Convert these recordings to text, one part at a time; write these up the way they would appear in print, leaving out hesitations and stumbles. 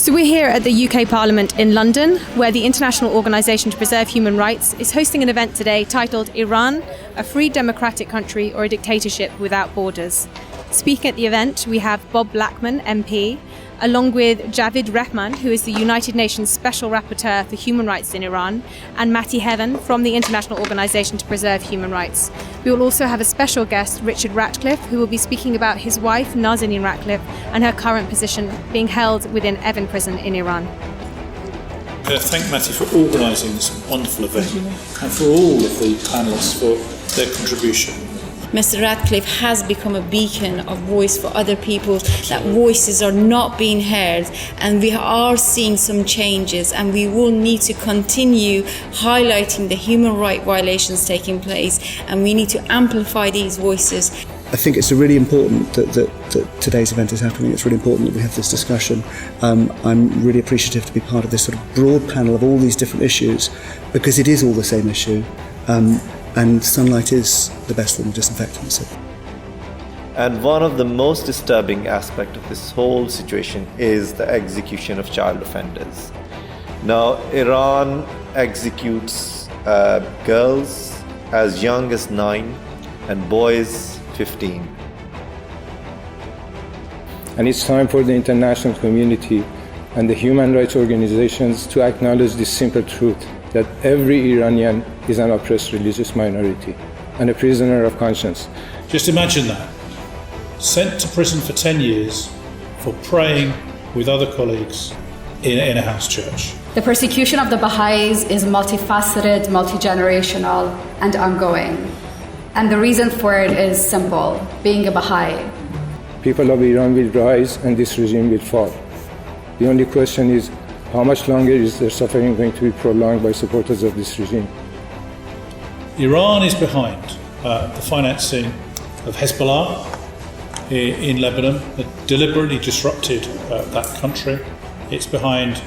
So we're here at the UK Parliament in London, where the International Organisation to Preserve Human Rights is hosting an event today titled Iran, a free democratic country or a dictatorship without borders. Speaking at the event, we have Bob Blackman MP, along with Javaid Rehman, who is the United Nations Special Rapporteur for Human Rights in Iran, and Mattie Heaven from the International Organisation to Preserve Human Rights. We will also have a special guest, Richard Ratcliffe, who will be speaking about his wife, Nazanin Zaghari-Ratcliffe, and her current position being held within Evin Prison in Iran. Thank Mattie for organising this wonderful event and for all of the panellists for their contribution. Mr. Ratcliffe has become a beacon of voice for other people, that voices are not being heard, and we are seeing some changes, and we will need to continue highlighting the human rights violations taking place, and we need to amplify these voices. I think it's really important that today's event is happening. It's really important that we have this discussion. I'm really appreciative to be part of this sort of broad panel of all these different issues, because it is all the same issue. And sunlight is the best form of disinfectant. So. And one of the most disturbing aspects of this whole situation is the execution of child offenders. Now, Iran executes girls as young as 9 and boys 15. And it's time for the international community and the human rights organizations to acknowledge this simple truth, that every Iranian is an oppressed religious minority and a prisoner of conscience. Just imagine that. Sent to prison for 10 years for praying with other colleagues in a house church. The persecution of the Baha'is is multifaceted, multi-generational, and ongoing. And the reason for it is simple: being a Baha'i. People of Iran will rise and this regime will fall. The only question is, how much longer is their suffering going to be prolonged by supporters of this regime? Iran is behind the financing of Hezbollah in Lebanon, that deliberately disrupted that country. It's behind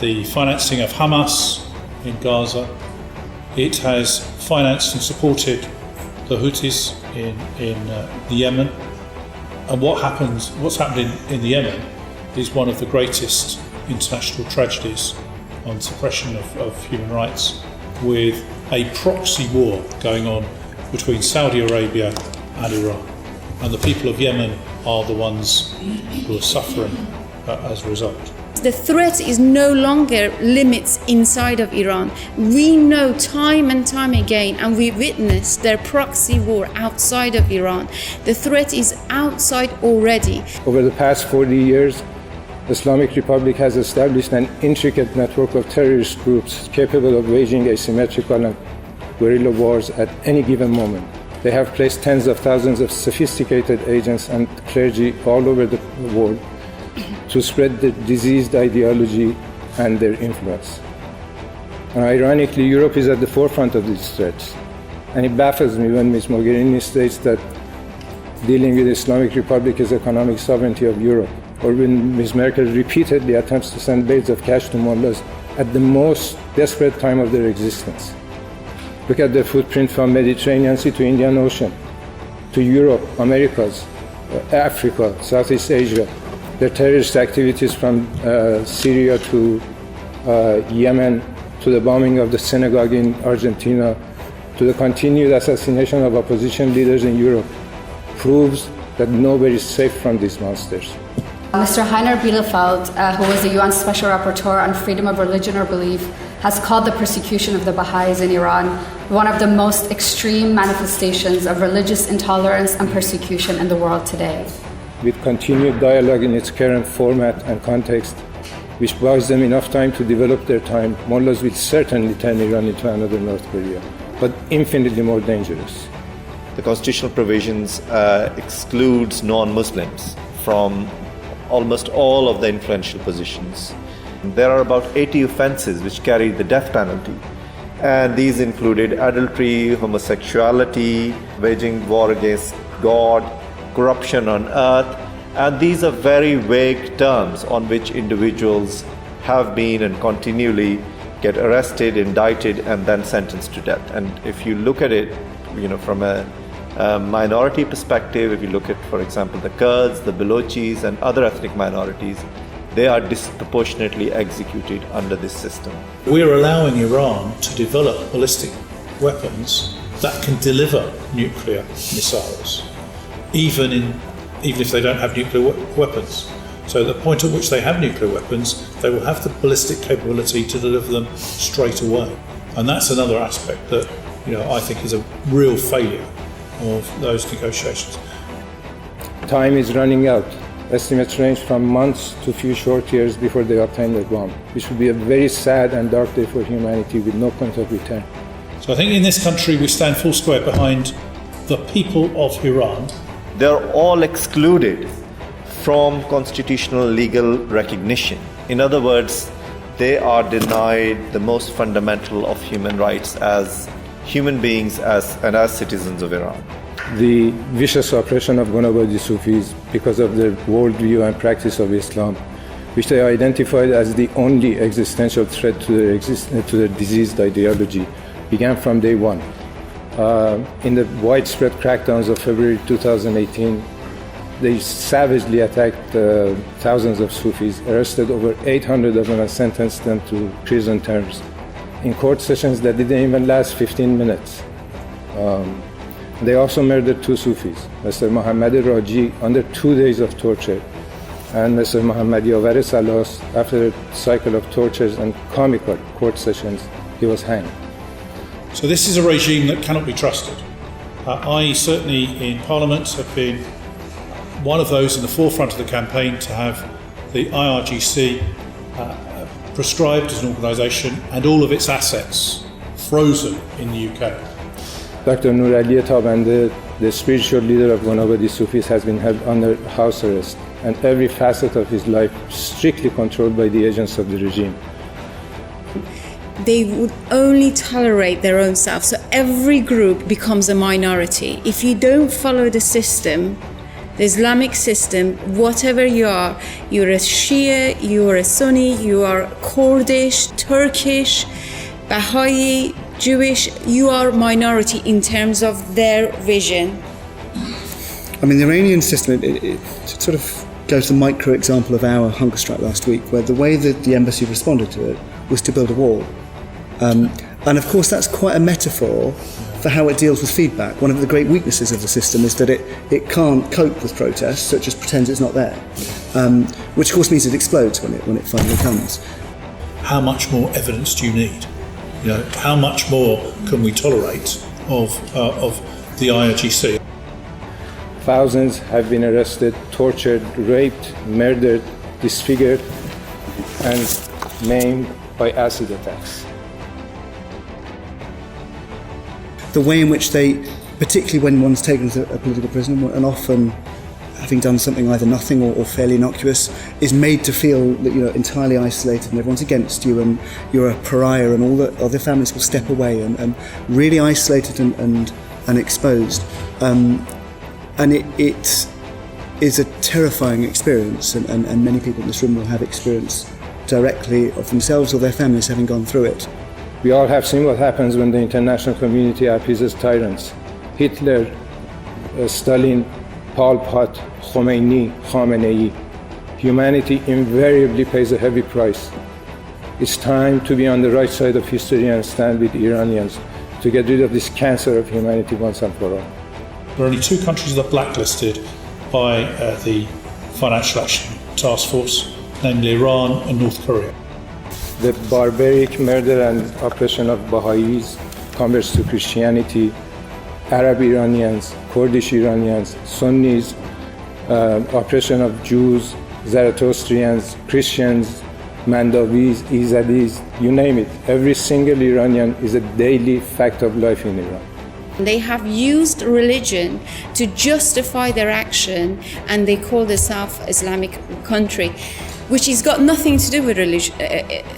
the financing of Hamas in Gaza. It has financed and supported the Houthis in the Yemen. And what's happened in the Yemen is one of the greatest international tragedies on suppression of human rights, with a proxy war going on between Saudi Arabia and Iran. And the people of Yemen are the ones who are suffering as a result. The threat is no longer limits inside of Iran. We know time and time again, and we witness their proxy war outside of Iran. The threat is outside already. Over the past 40 years, the Islamic Republic has established an intricate network of terrorist groups capable of waging asymmetrical and guerrilla wars at any given moment. They have placed tens of thousands of sophisticated agents and clergy all over the world to spread the diseased ideology and their influence. And ironically, Europe is at the forefront of these threats. And it baffles me when Ms. Mogherini states that dealing with the Islamic Republic is economic sovereignty of Europe, or when Ms. Merkel repeatedly attempts to send bales of cash to mullahs at the most desperate time of their existence. Look at their footprint from Mediterranean Sea to Indian Ocean, to Europe, Americas, Africa, Southeast Asia. Their terrorist activities from Syria to Yemen, to the bombing of the synagogue in Argentina, to the continued assassination of opposition leaders in Europe, proves that nobody is safe from these monsters. Mr. Heiner Bielefeld, who was the UN Special Rapporteur on freedom of religion or belief, has called the persecution of the Baha'is in Iran one of the most extreme manifestations of religious intolerance and persecution in the world today. With continued dialogue in its current format and context, which buys them enough time to develop their time, mullahs will certainly turn Iran into another North Korea, but infinitely more dangerous. The constitutional provisions excludes non-Muslims from almost all of the influential positions. There are about 80 offenses which carry the death penalty, and these included adultery, homosexuality, waging war against God, corruption on earth, and these are very vague terms on which individuals have been and continually get arrested, indicted, and then sentenced to death. And if you look at it, from a minority perspective, if you look at, for example, the Kurds, the Balochis, and other ethnic minorities, they are disproportionately executed under this system. We're allowing Iran to develop ballistic weapons that can deliver nuclear missiles, even if they don't have nuclear weapons. So at the point at which they have nuclear weapons, they will have the ballistic capability to deliver them straight away. And that's another aspect that, I think is a real failure of those negotiations. Time is running out. Estimates range from months to few short years before they obtain the bomb, which would be a very sad and dark day for humanity with no point of return. So I think in this country we stand full square behind the people of Iran. They're all excluded from constitutional legal recognition. In other words, they are denied the most fundamental of human rights as human beings and as citizens of Iran. The vicious oppression of Gonabadi Sufis because of their worldview and practice of Islam, which they identified as the only existential threat to their diseased ideology, began from day one. In the widespread crackdowns of February 2018, they savagely attacked thousands of Sufis, arrested over 800 of them and sentenced them to prison terms in court sessions that didn't even last 15 minutes. They also murdered two Sufis, Mr. Mohammad Raji under 2 days of torture, and Mr. Mohammad Yavar Salas, after a cycle of tortures and comical court sessions, he was hanged. So this is a regime that cannot be trusted. I certainly in Parliament have been one of those in the forefront of the campaign to have the IRGC proscribed as an organisation and all of its assets frozen in the UK. Dr. Nur Ali Tabande, the spiritual leader of Gonabadi Sufis, has been held under house arrest and every facet of his life strictly controlled by the agents of the regime. They would only tolerate their own self, so every group becomes a minority. If you don't follow the system, the Islamic system, whatever you are, you're a Shia, you're a Sunni, you are Kurdish, Turkish, Baha'i, Jewish, you are minority in terms of their vision. I mean, the Iranian system, it sort of goes to the micro example of our hunger strike last week, where the way that the embassy responded to it was to build a wall. And of course, that's quite a metaphor for how it deals with feedback. One of the great weaknesses of the system is that it can't cope with protests, so it just pretends it's not there, which of course means it explodes when it finally comes. How much more evidence do you need? How much more can we tolerate of the IRGC? Thousands have been arrested, tortured, raped, murdered, disfigured, and maimed by acid attacks. The way in which they, particularly when one's taken to a political prisoner, and often having done something either nothing or fairly innocuous, is made to feel that you're entirely isolated and everyone's against you and you're a pariah, and all the other families will step away and really isolated and exposed. And it is a terrifying experience, and many people in this room will have experience directly of themselves or their families having gone through it. We all have seen what happens when the international community appeases tyrants. Hitler, Stalin, Pol Pot, Khomeini, Khamenei. Humanity invariably pays a heavy price. It's time to be on the right side of history and stand with the Iranians to get rid of this cancer of humanity once and for all. There are only two countries that are blacklisted by the Financial Action Task Force, namely Iran and North Korea. The barbaric murder and oppression of Baha'is, converts to Christianity, Arab Iranians, Kurdish Iranians, Sunnis, oppression of Jews, Zoroastrians, Christians, Mandavis, Izadis, you name it. Every single Iranian is a daily fact of life in Iran. They have used religion to justify their action, and they call themselves Islamic country, which has got nothing to do with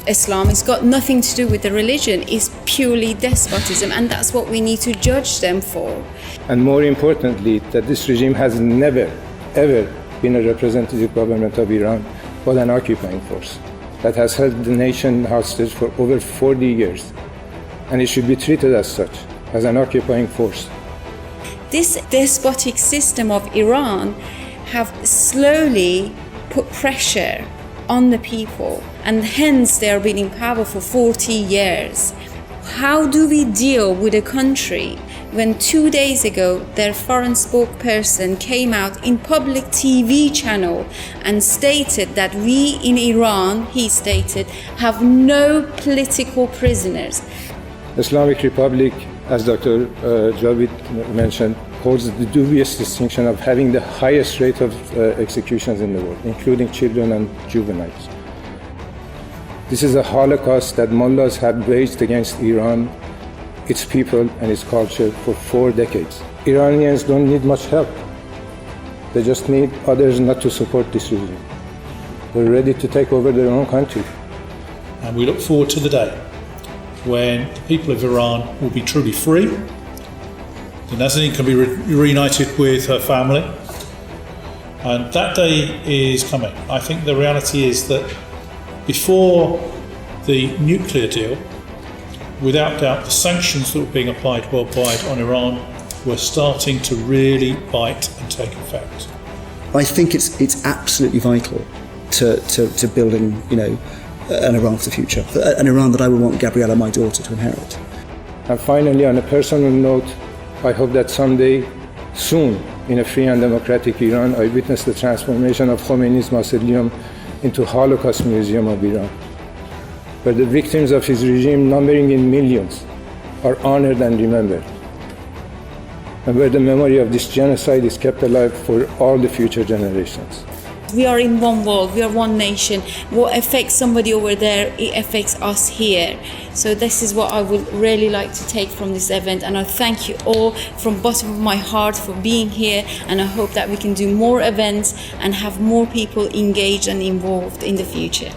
Islam. It's got nothing to do with the religion. It's purely despotism, and that's what we need to judge them for. And more importantly, that this regime has never, ever been a representative government of Iran, but an occupying force that has held the nation hostage for over 40 years. And it should be treated as such, as an occupying force. This despotic system of Iran have slowly put pressure on the people, and hence they are been in power for 40 years. How do we deal with a country when 2 days ago their foreign spokesperson came out in public TV channel and stated that we in Iran, he stated, have no political prisoners? Islamic Republic, as Dr. Javaid mentioned, holds the dubious distinction of having the highest rate of executions in the world, including children and juveniles. This is a Holocaust that mullahs have waged against Iran, its people and its culture for 4 decades. Iranians don't need much help. They just need others not to support this regime. They're ready to take over their own country. And we look forward to the day when the people of Iran will be truly free. The Nazanin can be reunited with her family. And that day is coming. I think the reality is that before the nuclear deal, without doubt, the sanctions that were being applied worldwide on Iran were starting to really bite and take effect. I think it's absolutely vital to building, an Iran for the future, an Iran that I would want Gabriella, my daughter, to inherit. And finally, on a personal note, I hope that someday, soon, in a free and democratic Iran, I witness the transformation of Khomeini's mausoleum into Holocaust Museum of Iran, where the victims of his regime, numbering in millions, are honored and remembered, and where the memory of this genocide is kept alive for all the future generations. We are in one world, we are one nation. What affects somebody over there, it affects us here. So this is what I would really like to take from this event, and I thank you all from the bottom of my heart for being here, and I hope that we can do more events and have more people engaged and involved in the future.